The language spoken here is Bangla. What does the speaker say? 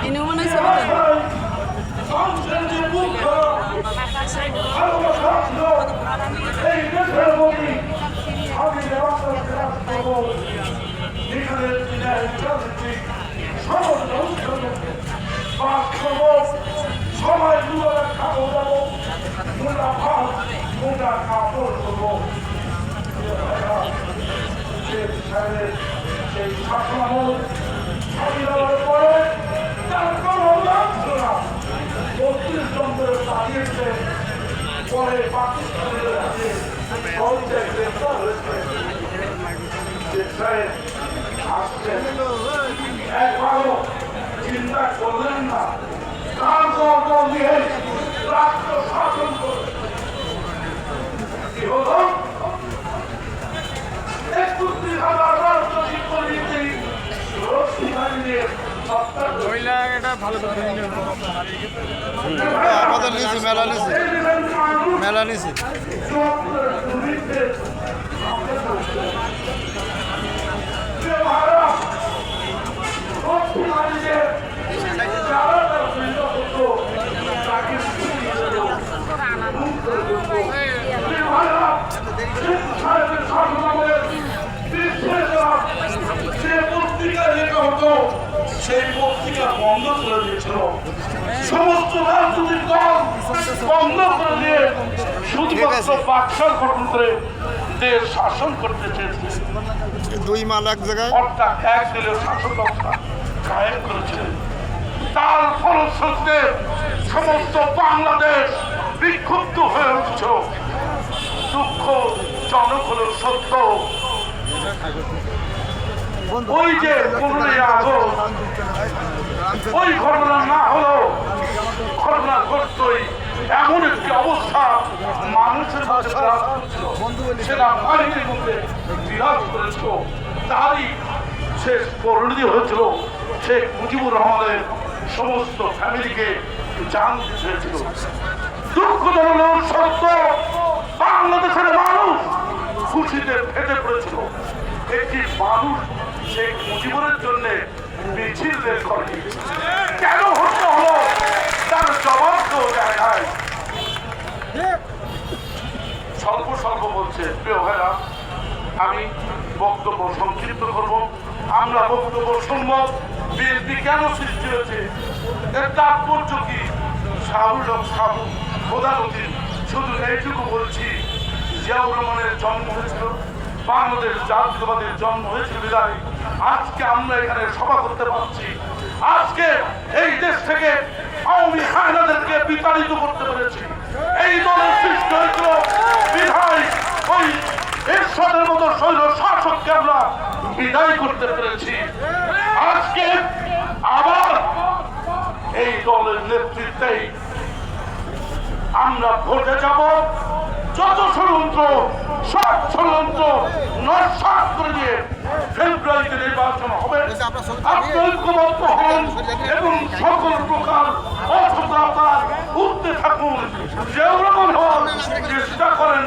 Ini mana sebetulnya? পরে পাকিস্তানের কাছে গ্রেফতার হয়েছে আসছেন একবারও চিন্তা করলেন না কার দল দিয়ে রাষ্ট্র শাসন করে কি হল 31,000 রাষ্ট্র শিক্ষার্থী আমাদের নিচে মেলা নিচে সেই পত্রিকা বন্ধ করে দিয়েছিল সমস্ত রাজনৈতিক দল বন্ধ করে দিয়ে শুধুমাত্র বাকশাল গঠন করে দেশ শাসন করতে চেয়েছে 2 মাল এক জায়গায় অর্থাৎ এক দলীয় শাসন ব্যবস্থা কায়েম করেছিলেন তার ফলশ্রুতিতে সমস্ত বাংলাদেশ বিক্ষুব্ধ হয়ে উঠছিল দুঃখজনক হল সত্য ওই যে 15 আগস্ট ওই ঘটনা না হলো ঘটনা ঘটতই এমন একটি অবস্থা মানুষের মধ্যে বিরাজ করছিল সেনাবাহিনীর মধ্যে বিরাজ করেছিল তারই শেষ পরিণতি হয়েছিল শেখ মুজিবুর রহমানের সমস্ত ফ্যামিলিকে জান দিতে হয়েছিল দুঃখজনক সত্য বাংলাদেশের মানুষ খুশিতে ফেটে পড়েছিল একটি মানুষ শেখ মুজিবুরের জন্য মিছিল বের করে কেন হত্যা হলো তার জবাব কেউ দেয় নাই স্বল্প বলছে প্রিয় ভাইরা আমি বক্তব্য সংক্ষিপ্ত করব আমরা বক্তব্য শুনব বিএনপি কেন সৃষ্টি হয়েছে এর তাৎপর্য কি প্রধানমন্ত্রী শুধু এইটুকু বলছি জিয়াউর রহমানের জন্ম হয়েছিল বাংলাদেশ জাতীয়তাবাদের জন্ম হয়েছিল বিদায় আজকে আমরা এখানে সভা করতে পারছি আজকে এই দেশ থেকে আওয়ামী হায়নাদেরকে বিতাড়িত করতে পেরেছি এই দলের সৃষ্টি হয়েছিল বিধায় ওই এরশাদের মতো শৈল শাসককে আমরা বিদায় করতে পেরেছি আজকে আবার এই দলের নেতৃত্বেই আমরা ভোটে যাব যত ষড়যন্ত্র সব ষড়যন্ত্র নস্যাৎ করে দিয়ে ফেব্রুয়ারিতে নির্বাচন হবে আপনি ঐক্যবদ্ধ হন এবং সকল প্রকার অসততার উঠতে থাকুন যেরকম হন চেষ্টা করেন